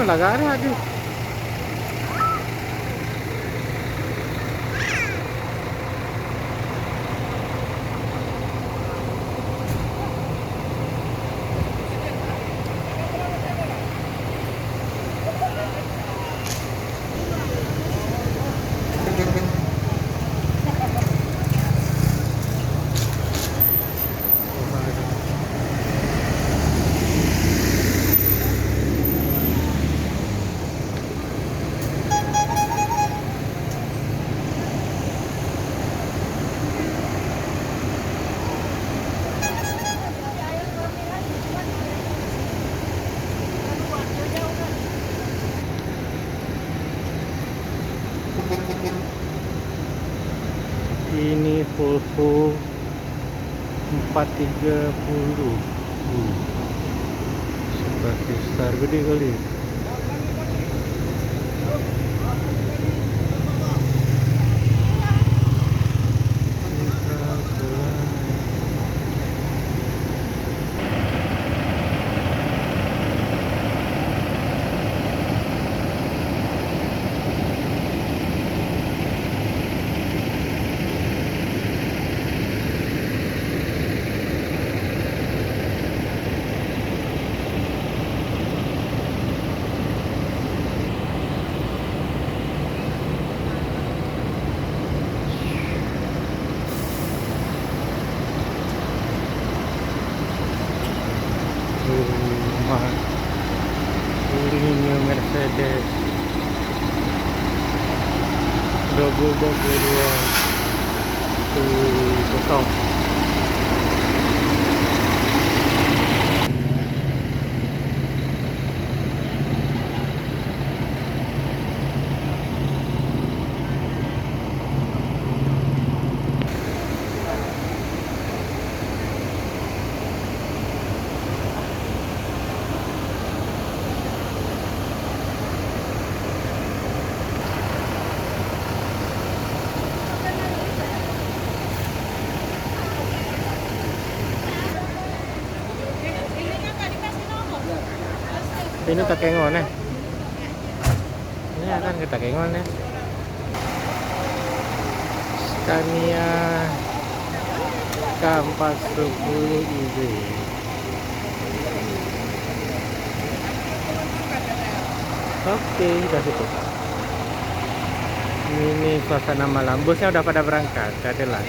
Lagak ada lagi. Ini Volvo 430. Seperti besar gede kali. Rumah New Mercedes double 2210. Ini Takengon ya. Ini akan ke Takengon ya. Scania K410 EV. Oke, sudah cukup. Ini suasana malam. Busnya udah pada berangkat, Cadillac.